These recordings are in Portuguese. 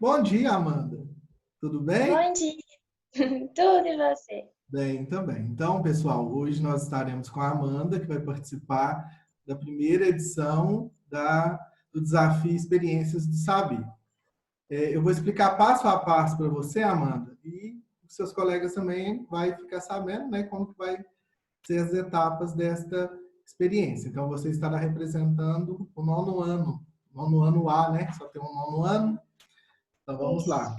Bom dia, Amanda. Tudo bem? Bom dia, tudo e você? Bem, também. Então, pessoal, hoje nós estaremos com a Amanda, que vai participar da primeira edição do Desafio Experiências do Saber. Eu vou explicar passo a passo para você, Amanda, e os seus colegas também vai ficar sabendo, né, como que vai ser as etapas desta experiência. Então, você estará representando o nono ano A, né? Só tem um nono ano. Então, vamos Isso. lá.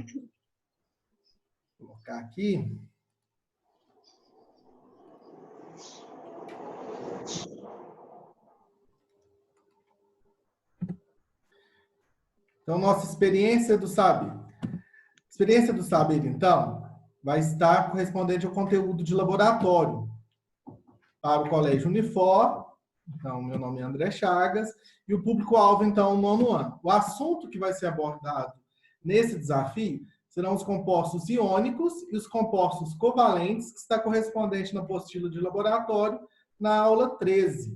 Vou colocar aqui. Então, nossa experiência do saber. Experiência do saber, então, vai estar correspondente ao conteúdo de laboratório para o Colégio Unifor. Então, meu nome é André Chagas. E o público-alvo, então, o nono ano. O assunto que vai ser abordado nesse desafio serão os compostos iônicos e os compostos covalentes, que está correspondente na apostila de laboratório, na aula 13.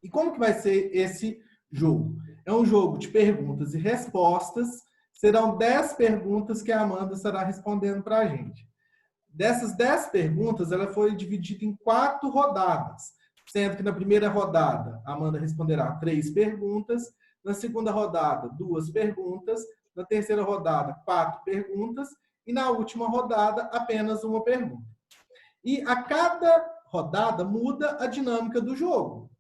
E como que vai ser esse jogo? É um jogo de perguntas e respostas. Serão 10 perguntas que a Amanda estará respondendo para a gente. Dessas 10 perguntas, ela foi dividida em 4 rodadas, sendo que na primeira rodada, a Amanda responderá 3 perguntas, na segunda rodada, 2 perguntas, na terceira rodada, 4 perguntas, e na última rodada, apenas uma pergunta. E a cada rodada muda a dinâmica do jogo.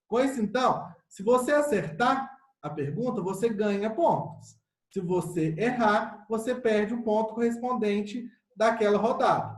Com isso, então, se você acertar a pergunta, você ganha pontos. Se você errar, você perde o ponto correspondente daquela rodada.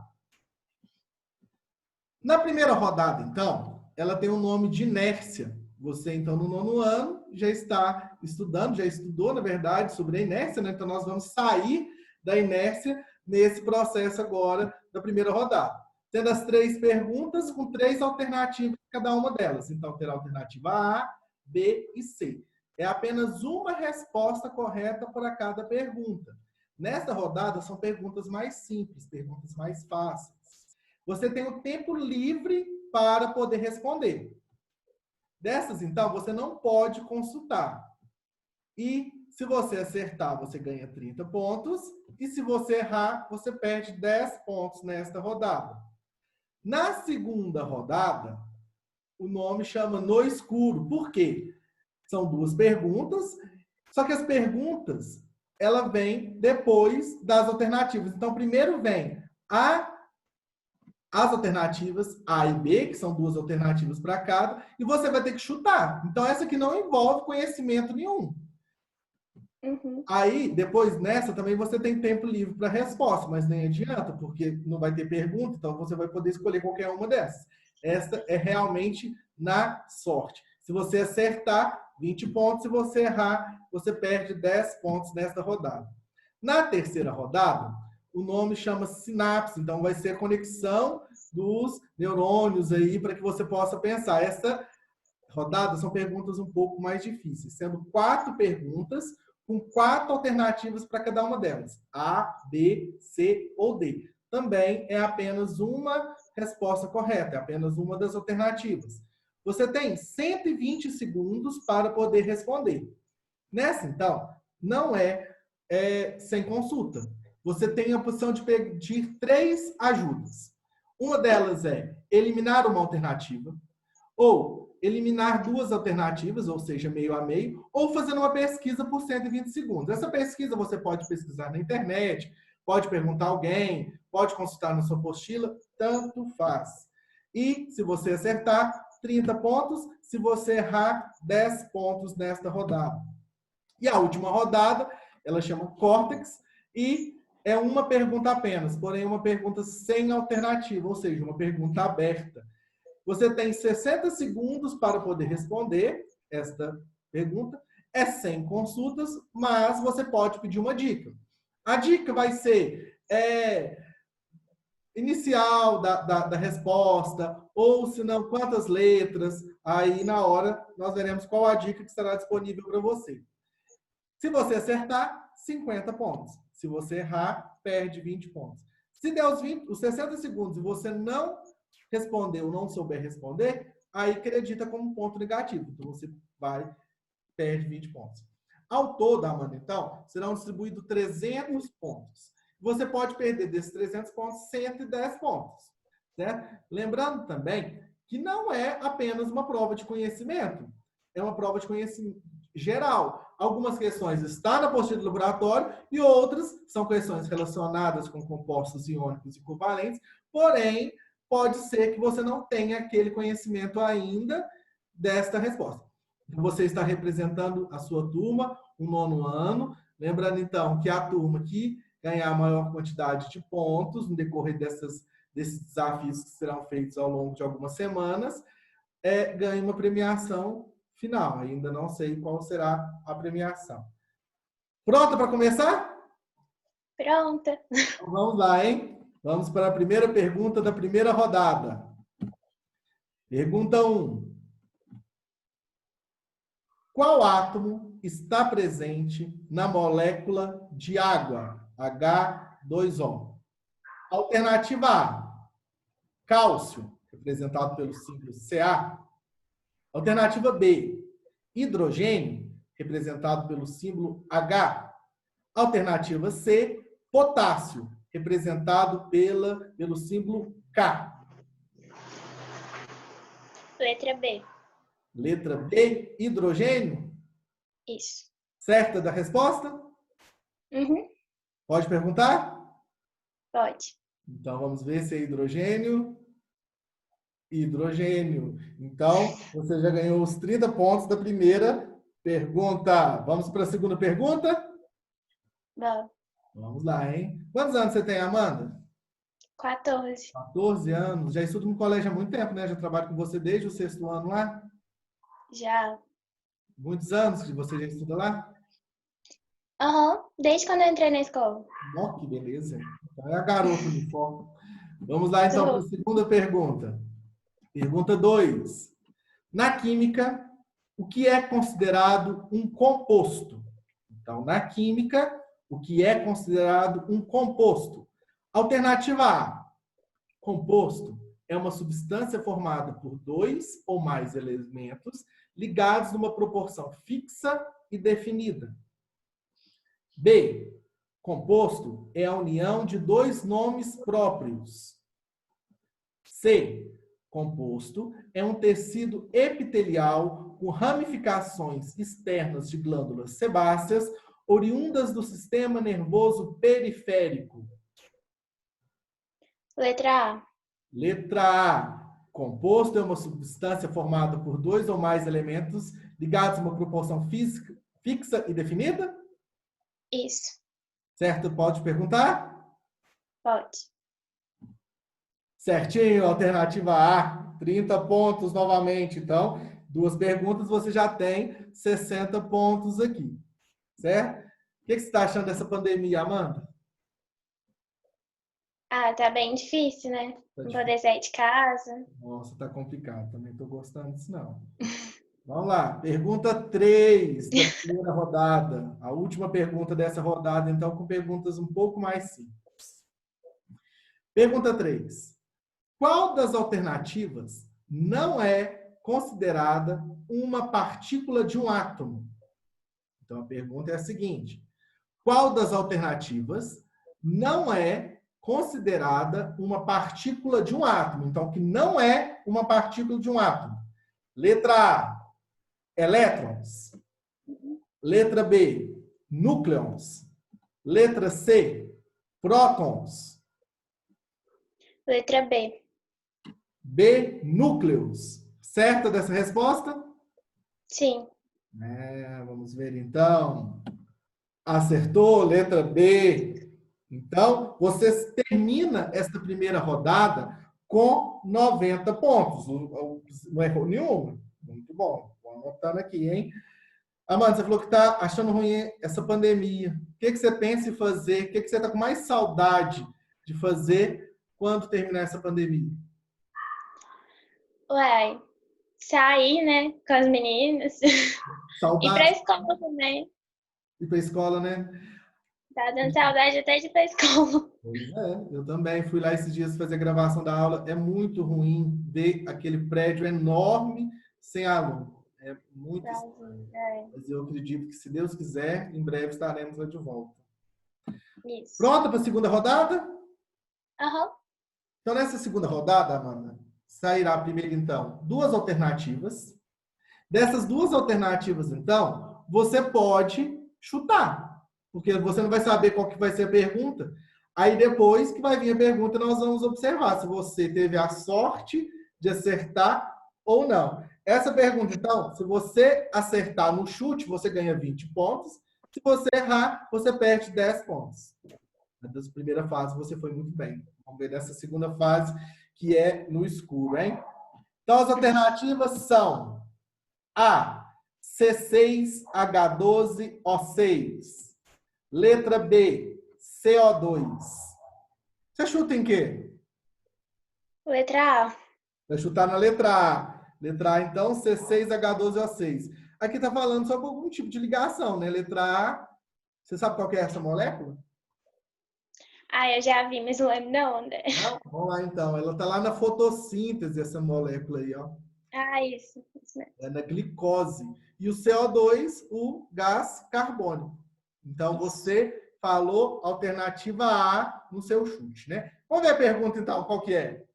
Na primeira rodada, então, ela tem o nome de inércia. Você, então, no nono ano, já está estudando, já estudou, na verdade, sobre a inércia, né? Então, nós vamos sair da inércia nesse processo agora da primeira rodada. Tendo as 3 perguntas com 3 alternativas cada uma delas. Então, terá a alternativa A, B e C. É apenas uma resposta correta para cada pergunta. Nesta rodada, são perguntas mais simples, perguntas mais fáceis. Você tem o tempo livre para poder responder. Dessas, então, você não pode consultar. E se você acertar, você ganha 30 pontos. E se você errar, você perde 10 pontos nesta rodada. Na segunda rodada, o nome chama No Escuro. Por quê? São 2 perguntas, só que as perguntas, ela vem depois das alternativas. Então, primeiro vem as alternativas A e B, que são 2 alternativas para cada, e você vai ter que chutar. Então, essa aqui não envolve conhecimento nenhum. Uhum. Aí, depois nessa, também você tem tempo livre para resposta, mas nem adianta, porque não vai ter pergunta, então você vai poder escolher qualquer uma dessas. Essa é realmente na sorte. Se você acertar, 20 pontos. Se você errar, você perde 10 pontos nesta rodada. Na terceira rodada, o nome chama sinapse, então vai ser a conexão dos neurônios aí para que você possa pensar. Essa rodada são perguntas um pouco mais difíceis, sendo 4 perguntas com 4 alternativas para cada uma delas. A, B, C ou D. Também é apenas uma resposta correta, é apenas uma das alternativas. Você tem 120 segundos para poder responder. Nessa, então, não sem consulta. Você tem a opção de pedir 3 ajudas. Uma delas é eliminar uma alternativa, ou eliminar 2 alternativas, ou seja, meio a meio, ou fazer uma pesquisa por 120 segundos. Essa pesquisa você pode pesquisar na internet, pode perguntar a alguém, pode consultar na sua apostila, tanto faz. E, se você acertar, 30 pontos. Se você errar, 10 pontos nesta rodada. E a última rodada, ela chama Córtex, e é uma pergunta apenas, porém uma pergunta sem alternativa, ou seja, uma pergunta aberta. Você tem 60 segundos para poder responder esta pergunta. É sem consultas, mas você pode pedir uma dica. A dica vai ser inicial da resposta, ou se não, quantas letras. Aí, na hora, nós veremos qual a dica que estará disponível para você. Se você acertar, 50 pontos. Se você errar, perde 20 pontos. Se der os 60 segundos e você não responder ou não souber responder, aí acredita como ponto negativo. Então, você perde 20 pontos. Ao todo, Amanda, então, serão distribuídos 300 pontos. Você pode perder desses 300 pontos 110 pontos, certo? Lembrando também que não é apenas uma prova de conhecimento, é uma prova de conhecimento geral. Algumas questões estão na apostila do laboratório e outras são questões relacionadas com compostos iônicos e covalentes, porém, pode ser que você não tenha aquele conhecimento ainda desta resposta. Você está representando a sua turma, o 9º ano. Lembrando, então, que a turma que ganhar a maior quantidade de pontos no decorrer desses desafios que serão feitos ao longo de algumas semanas, ganha uma premiação final. Ainda não sei qual será a premiação. Pronta para começar? Pronta. Então, vamos lá, hein? Vamos para a primeira pergunta da primeira rodada. Pergunta 1. Qual átomo está presente na molécula de água, H2O? Alternativa A, cálcio, representado pelo símbolo Ca. Alternativa B, hidrogênio, representado pelo símbolo H. Alternativa C, potássio, representado pelo símbolo K. Letra B. Letra B, hidrogênio? Isso. Certa da resposta? Uhum. Pode perguntar? Pode. Então, vamos ver se é hidrogênio. Hidrogênio. Então, você já ganhou os 30 pontos da primeira pergunta. Vamos para a segunda pergunta? Bom. Vamos lá, hein? Quantos anos você tem, Amanda? 14. 14 anos. Já estudo no colégio há muito tempo, né? Já trabalho com você desde o 6º ano lá. Já. Muitos anos que você já estuda lá? Aham. Desde quando eu entrei na escola. Ó, que beleza. Então é a garota uniforme. Vamos lá, então, para a segunda pergunta. Pergunta 2. Na química, o que é considerado um composto? Então, na química, o que é considerado um composto? Alternativa A. Composto é uma substância formada por 2 ou mais elementos ligados numa proporção fixa e definida. B. Composto é a união de 2 nomes próprios. C. Composto é um tecido epitelial com ramificações externas de glândulas sebáceas oriundas do sistema nervoso periférico. Letra A. Letra A. Composto é uma substância formada por 2 ou mais elementos ligados a uma proporção fixa e definida? Isso. Certo? Pode perguntar? Pode. Certinho, alternativa A. 30 pontos novamente. Então, 2 perguntas, você já tem 60 pontos aqui. Certo? O que você está achando dessa pandemia, Amanda? Ah, tá bem difícil, né? Não poder sair de casa. Nossa, tá complicado. Também estou gostando disso, não. Vamos lá. Pergunta 3 da primeira rodada. A última pergunta dessa rodada, então, com perguntas um pouco mais simples. Pergunta 3. Qual das alternativas não é considerada uma partícula de um átomo? Então, a pergunta é a seguinte. Qual das alternativas não é considerada uma partícula de um átomo? Então, que não é uma partícula de um átomo. Letra A, elétrons. Letra B, núcleons. Letra C, prótons. Letra B. B, núcleos. Certa dessa resposta? Sim. Vamos ver então. Acertou, letra B. Então, você termina esta primeira rodada com 90 pontos. Não errou nenhuma. Muito bom. Vou anotando aqui, hein? Amanda, você falou que está achando ruim essa pandemia. O que você pensa em fazer? O que você está com mais saudade de fazer quando terminar essa pandemia? Uai, sair, né? Com as meninas. Saudade. Ir pra escola também. Ir pra escola, né? Tá dando saudade até de ir pra escola. Pois é, eu também fui lá esses dias fazer a gravação da aula. É muito ruim ver aquele prédio enorme sem aluno. É muito estranho. É. Mas eu acredito que, se Deus quiser, em breve estaremos lá de volta. Isso. Pronta para a segunda rodada? Aham. Então, nessa segunda rodada, Amanda, sairá primeiro, então, duas alternativas. Dessas duas alternativas, então, você pode chutar, porque você não vai saber qual que vai ser a pergunta. Aí, depois que vai vir a pergunta, nós vamos observar se você teve a sorte de acertar ou não. Essa pergunta, então, se você acertar no chute, você ganha 20 pontos. Se você errar, você perde 10 pontos. Nessa primeira fase, você foi muito bem. Vamos ver nessa segunda fase, que é no escuro, hein? Então, as alternativas são A, C6H12O6. Letra B, CO2. Você chuta em quê? Letra A. Vai chutar na letra A. Letra A, então, C6H12O6. Aqui está falando sobre algum tipo de ligação, né? Letra A, você sabe qual que é essa molécula? Eu já vi, mas não lembro não, André. Não? Vamos lá, então. Ela está lá na fotossíntese, essa molécula aí, ó. Isso mesmo. É na glicose. E o CO2, o gás carbônico. Então, você falou alternativa A no seu chute, né? Vamos ver a pergunta, então, qual que é?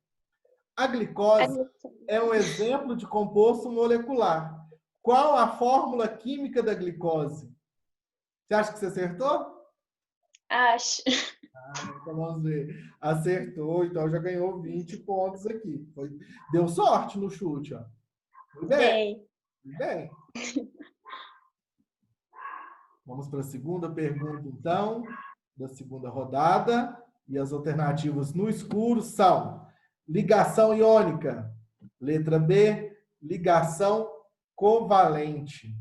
A glicose é um exemplo de composto molecular. Qual a fórmula química da glicose? Você acha que você acertou? Acho. Então vamos ver. Acertou, então já ganhou 20 pontos aqui. Deu sorte no chute, ó. Muito bem. Dei. Muito bem. Vamos para a segunda pergunta, então, da segunda rodada. E as alternativas no escuro são ligação iônica. Letra B, ligação covalente.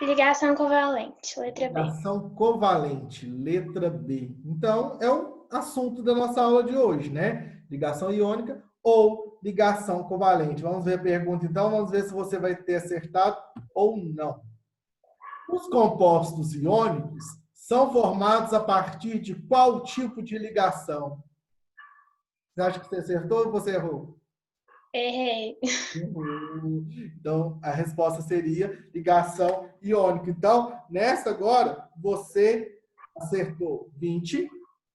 Ligação covalente, letra B. Ligação covalente, letra B. Então, é um assunto da nossa aula de hoje, né? Ligação iônica ou ligação covalente. Vamos ver a pergunta, então. Vamos ver se você vai ter acertado ou não. Os compostos iônicos são formados a partir de qual tipo de ligação? Você acha que você acertou ou você errou? Errei. Então, a resposta seria ligação iônica. Então, nessa agora, você acertou 20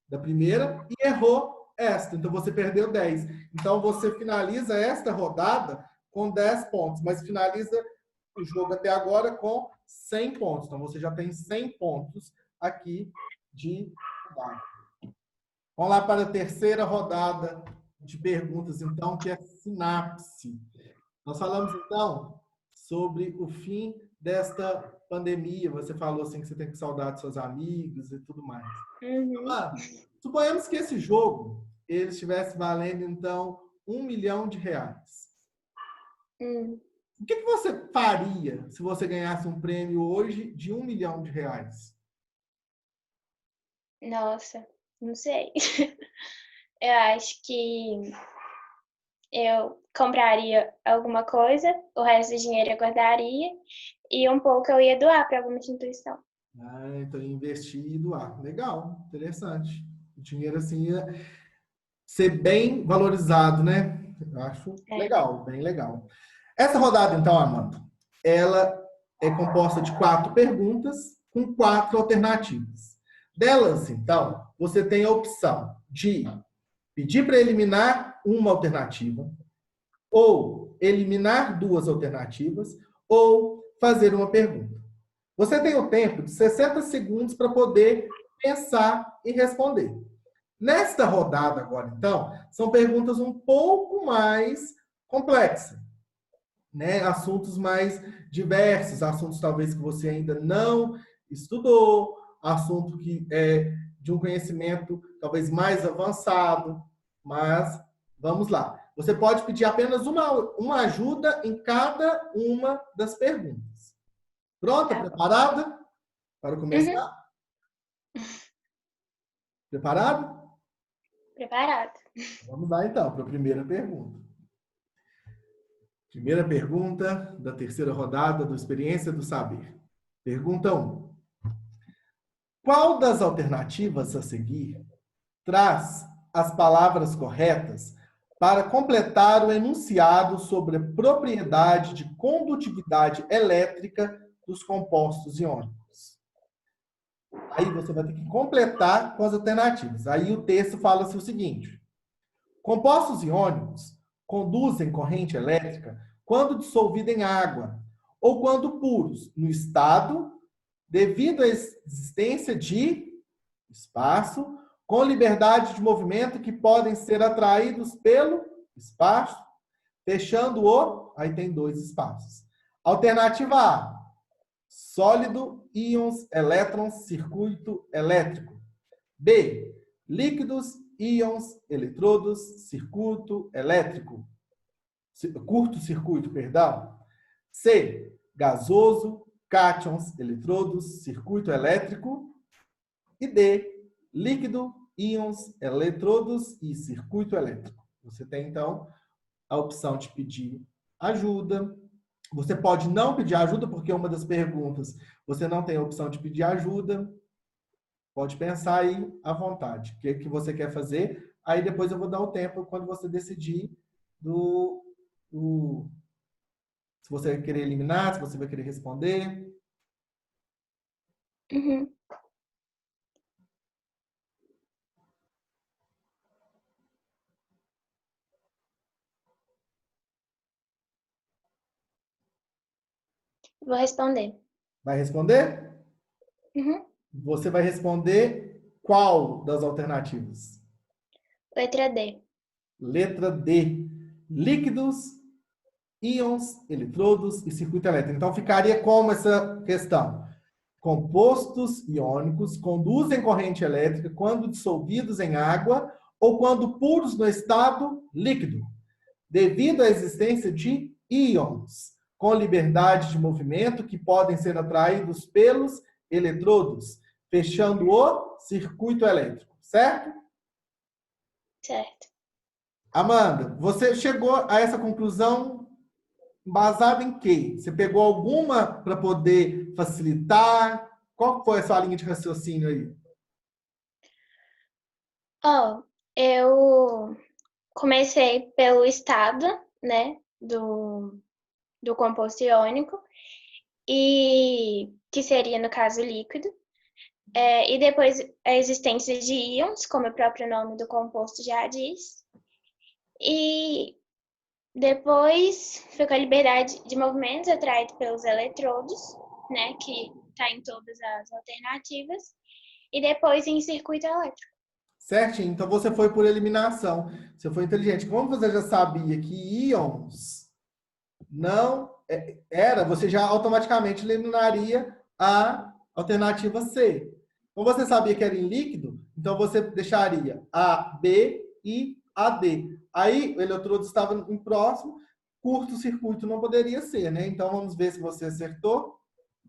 da primeira e errou esta. Então, você perdeu 10. Então, você finaliza esta rodada com 10 pontos, mas finaliza o jogo até agora com 100 pontos. Então, você já tem 100 pontos aqui de rodada. Vamos lá para a terceira rodada de perguntas, então, que é sinapse. Nós falamos, então, sobre o fim desta pandemia. Você falou assim que você tem que saudar dos seus amigos e tudo mais. Suponhamos que esse jogo ele estivesse valendo, então, R$1 milhão. O que você faria se você ganhasse um prêmio hoje de R$1 milhão? Nossa, não sei. Eu acho que eu compraria alguma coisa, o resto do dinheiro eu guardaria e um pouco eu ia doar para alguma instituição. Então investir e doar. Legal, interessante. O dinheiro assim ia ser bem valorizado, né? Eu acho legal, bem legal. Essa rodada, então, Amanda, ela é composta de 4 perguntas com 4 alternativas. Delas, então, você tem a opção de pedir para eliminar uma alternativa, ou eliminar 2 alternativas, ou fazer uma pergunta. Você tem o tempo de 60 segundos para poder pensar e responder. Nesta rodada agora, então, são perguntas um pouco mais complexas, né? Assuntos mais diversos, assuntos talvez que você ainda não estudou, assunto que é de um conhecimento talvez mais avançado, mas vamos lá. Você pode pedir apenas uma ajuda em cada uma das perguntas. Pronta? Preparada? Para começar? Preparado? Preparado. Vamos lá, então, para a primeira pergunta. Primeira pergunta da terceira rodada do Experiência do Saber. Pergunta 1. Qual das alternativas a seguir traz as palavras corretas para completar o enunciado sobre a propriedade de condutividade elétrica dos compostos iônicos. Aí você vai ter que completar com as alternativas. Aí o texto fala-se o seguinte: compostos iônicos conduzem corrente elétrica quando dissolvidos em água ou quando puros, no estado, devido à existência de espaço, com liberdade de movimento que podem ser atraídos pelo espaço, fechando o... Aí tem dois espaços. Alternativa A, sólido, íons, elétrons, circuito elétrico. B, líquidos, íons, eletrodos, circuito elétrico. Curto-circuito, perdão. C, gasoso, cátions, eletrodos, circuito elétrico. E D, líquido, íons, eletrodos e circuito elétrico. Você tem, então, a opção de pedir ajuda. Você pode não pedir ajuda, porque uma das perguntas você não tem a opção de pedir ajuda. Pode pensar aí à vontade. O que você quer fazer? Aí depois eu vou dar o tempo quando você decidir se você vai querer eliminar, se você vai querer responder. Uhum. Vou responder. Vai responder? Uhum. Você vai responder qual das alternativas? Letra D. Letra D. Líquidos, íons, eletrodos e circuito elétrico. Então, ficaria como essa questão? Compostos iônicos conduzem corrente elétrica quando dissolvidos em água ou quando puros no estado líquido, devido à existência de íons, com liberdade de movimento que podem ser atraídos pelos eletrodos, fechando o circuito elétrico, certo? Certo. Amanda, você chegou a essa conclusão baseada em quê? Você pegou alguma para poder facilitar? Qual foi a sua linha de raciocínio aí? Ó, eu comecei pelo estado, né, do composto iônico, e que seria, no caso, líquido. E depois a existência de íons, como o próprio nome do composto já diz. E depois fica a liberdade de movimentos atraído pelos eletrodos, né, que está em todas as alternativas. E depois em circuito elétrico. Certinho, então você foi por eliminação. Você foi inteligente. Como você já sabia que íons não era, você já automaticamente eliminaria a alternativa C. Como você sabia que era em líquido, então você deixaria a B e a D. Aí o eletrodo estava em próximo, curto-circuito não poderia ser, né? Então vamos ver se você acertou.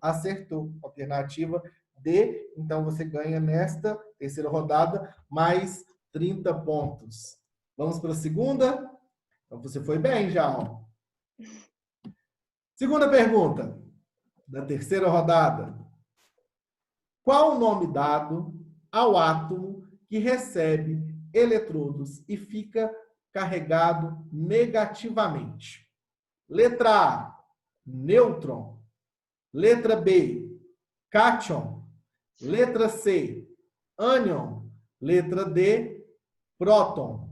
Acertou. Alternativa D. Então você ganha nesta terceira rodada mais 30 pontos. Vamos para a segunda? Então você foi bem já, ó. Segunda pergunta da terceira rodada. Qual o nome dado ao átomo que recebe eletrodos e fica carregado negativamente? Letra A, nêutron. Letra B, cátion. Letra C, ânion. Letra D, próton.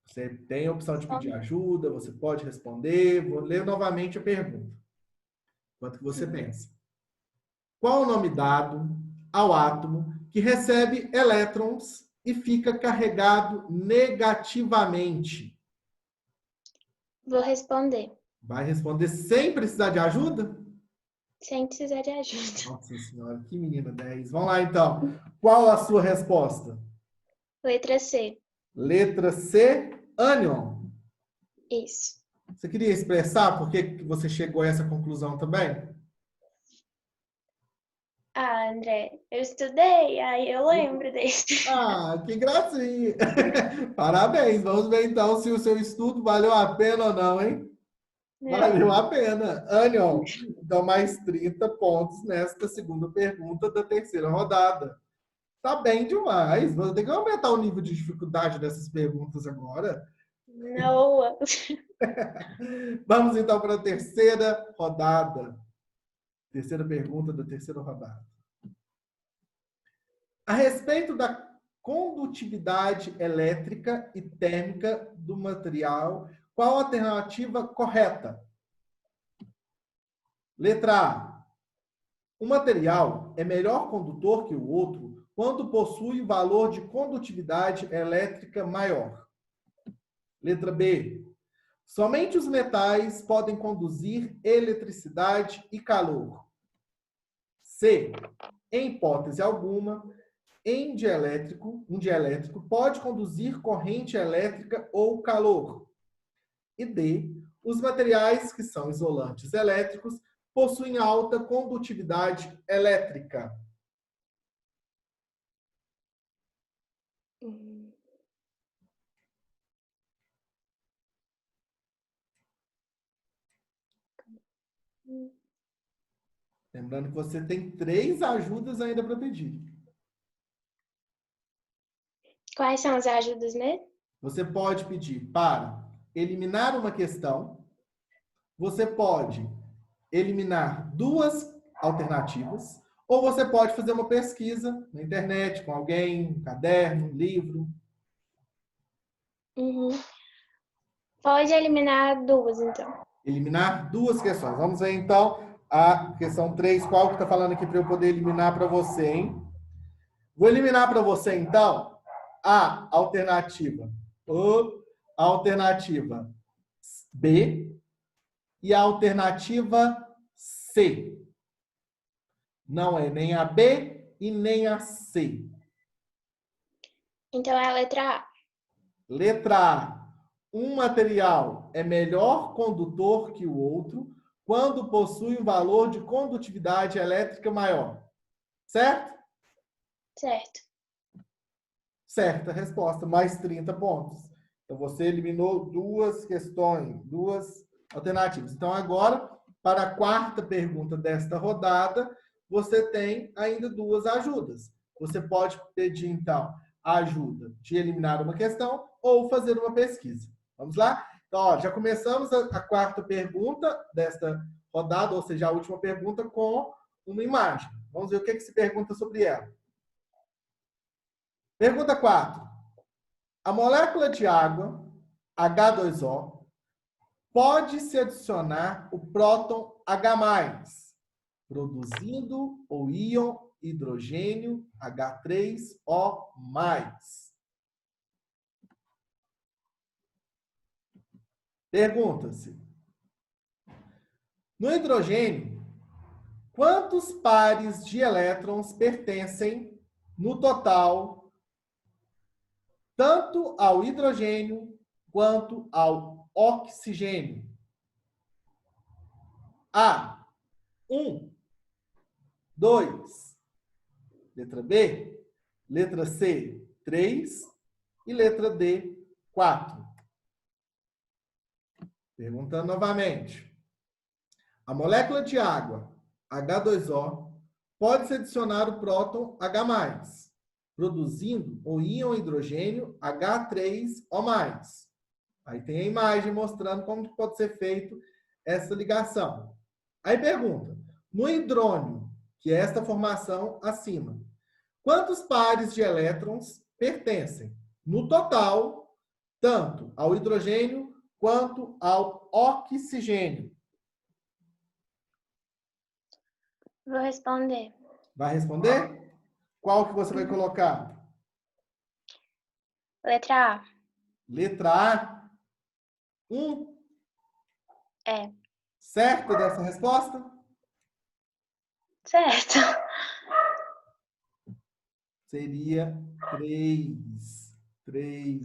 Você tem a opção de pedir ajuda, você pode responder. Vou ler novamente a pergunta, enquanto que você pensa. Qual o nome dado ao átomo que recebe elétrons e fica carregado negativamente? Vou responder. Vai responder sem precisar de ajuda? Sem precisar de ajuda. Nossa senhora, que menina 10. Vamos lá, então. Qual a sua resposta? Letra C. Letra C, ânion. Isso. Você queria expressar por que você chegou a essa conclusão também? Ah, André, eu estudei, aí eu lembro desse. Ah, que gracinha! Parabéns! Vamos ver então se o seu estudo valeu a pena ou não, hein? Valeu a pena. Anion, então mais 30 pontos nesta segunda pergunta da terceira rodada. Tá bem demais. Vou ter que aumentar o nível de dificuldade dessas perguntas agora. Não. Vamos então para a terceira rodada. Terceira pergunta da terceira rodada. A respeito da condutividade elétrica e térmica do material, qual a alternativa correta? Letra A. O material é melhor condutor que o outro quando possui valor de condutividade elétrica maior. Letra B. Somente os metais podem conduzir eletricidade e calor. C. Em hipótese alguma, um dielétrico pode conduzir corrente elétrica ou calor. E D. Os materiais que são isolantes elétricos possuem alta condutividade elétrica. Lembrando que você tem 3 ajudas ainda para pedir. Quais são as ajudas mesmo? Você pode pedir para eliminar uma questão. Você pode eliminar 2 alternativas. Ou você pode fazer uma pesquisa na internet com alguém, um caderno, um livro. Pode eliminar 2, então. Eliminar 2 questões. Vamos ver, então, a questão 3. Qual que está falando aqui para eu poder eliminar para você, hein? Vou eliminar para você, então, a alternativa B e a alternativa C. Não é nem a B e nem a C. Então é a letra A. Letra A. Um material é melhor condutor que o outro quando possui um valor de condutividade elétrica maior. Certo? Certo. Certa resposta, mais 30 pontos. Então, você eliminou 2 questões, 2 alternativas. Então, agora, para a quarta pergunta desta rodada, você tem ainda 2 ajudas. Você pode pedir, então, a ajuda de eliminar uma questão ou fazer uma pesquisa. Vamos lá? Então, ó, já começamos a quarta pergunta desta rodada, ou seja, a última pergunta, com uma imagem. Vamos ver o que se pergunta sobre ela. Pergunta 4. A molécula de água, H2O, pode se adicionar o próton H+, produzindo o íon hidrogênio H3O+. Pergunta-se: no hidrogênio, quantos pares de elétrons pertencem, no total, tanto ao hidrogênio quanto ao oxigênio? A. 1. 2. Letra B. Letra C. 3. E letra D. 4. Perguntando novamente. A molécula de água, H2O, pode se adicionar o próton H+, produzindo o íon hidrogênio H3O+. Aí tem a imagem mostrando como pode ser feito essa ligação. Aí pergunta, no hidrônio, que é esta formação acima, quantos pares de elétrons pertencem, no total, tanto ao hidrogênio quanto ao oxigênio? Vou responder. Vai responder? Qual que você vai colocar? Letra A. Letra A. 1. É. Certo dessa resposta? Certo. Seria 3. 3.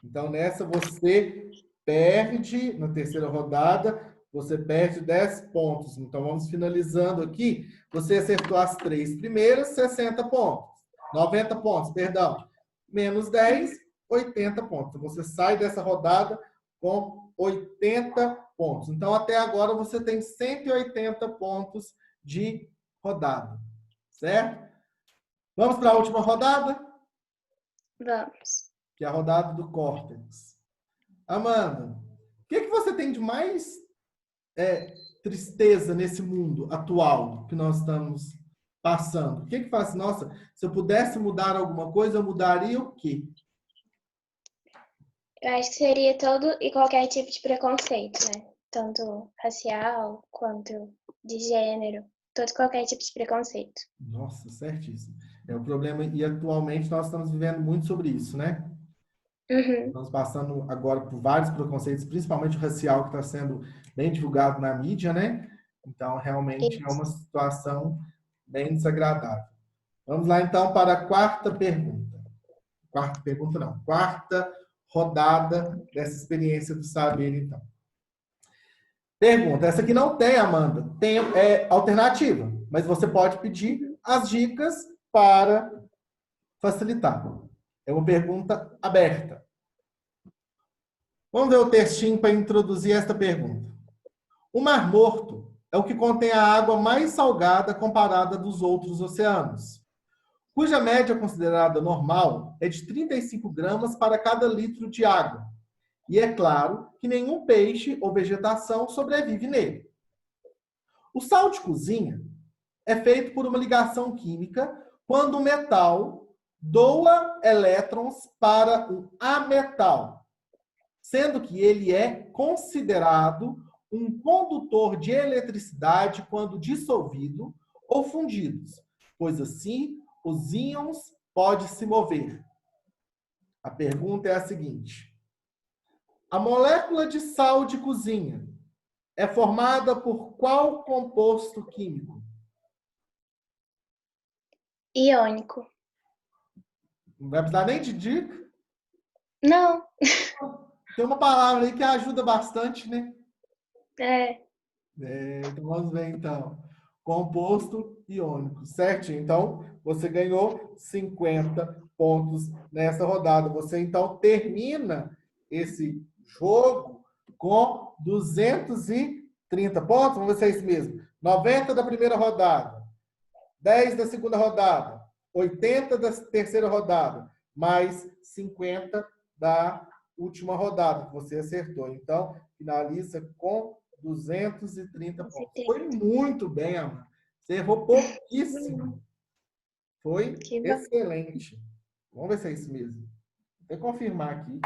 Então, nessa você perde, na terceira rodada, você perde 10 pontos. Então, vamos finalizando aqui. Você acertou as 3 primeiras, 60 pontos. 90 pontos, perdão. Menos 10, 80 pontos. Então, você sai dessa rodada com 80 pontos. Então, até agora, você tem 180 pontos de rodada. Certo? Vamos para a última rodada, Vamos. que é a rodada do córtex. Amanda, o que você tem de mais tristeza nesse mundo atual que nós estamos passando? O que faz? Nossa, se eu pudesse mudar alguma coisa, eu mudaria o quê? Eu acho que seria todo e qualquer tipo de preconceito, né? Tanto racial quanto de gênero. Todo e qualquer tipo de preconceito. Nossa, certíssimo. É o problema, e atualmente nós estamos vivendo muito sobre isso, né? Uhum. Estamos passando agora por vários preconceitos, principalmente o racial, que está sendo bem divulgado na mídia, né? Então, realmente é uma situação bem desagradável. Vamos lá, então, para a quarta pergunta. Quarta pergunta, não. Quarta rodada dessa experiência do saber, então. Pergunta. Essa aqui não tem, Amanda. Tem alternativa, mas você pode pedir as dicas para facilitar. É uma pergunta aberta. Vamos ver o textinho para introduzir esta pergunta. O Mar Morto é o que contém a água mais salgada comparada dos outros oceanos, cuja média considerada normal é de 35 gramas para cada litro de água. E é claro que nenhum peixe ou vegetação sobrevive nele. O sal de cozinha é feito por uma ligação química quando o metal doa elétrons para um ametal, sendo que ele é considerado um condutor de eletricidade quando dissolvido ou fundidos, pois assim os íons podem se mover. A pergunta é a seguinte: a molécula de sal de cozinha é formada por qual composto químico? Iônico. Não vai precisar nem de dica. Não. Tem uma palavra aí que ajuda bastante, né? É. Então vamos ver então. Composto iônico, certo? Então você ganhou 50 pontos nessa rodada. Você então termina esse jogo com 230 pontos. Vamos ver se é isso mesmo. 90 da primeira rodada, 10 da segunda rodada, 80 da terceira rodada, mais 50 da última rodada, que você acertou. Então, finaliza com 230 pontos. Foi muito bem, Amanda. Você errou pouquíssimo. Foi excelente. Vamos ver se é isso mesmo. Vou confirmar aqui.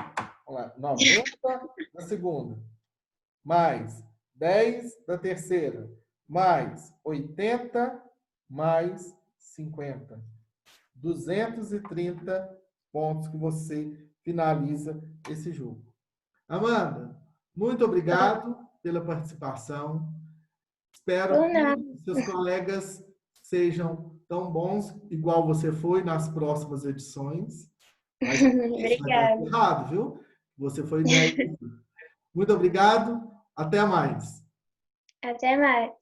Vamos lá. 90 da segunda, mais 10 da terceira, mais 80, mais 50. 230 pontos que você finaliza esse jogo. Amanda, muito obrigado pela participação. Espero que seus colegas sejam tão bons igual você foi nas próximas edições. Mas isso vai dar errado, viu? Você foi. Muito obrigado. Até mais. Até mais.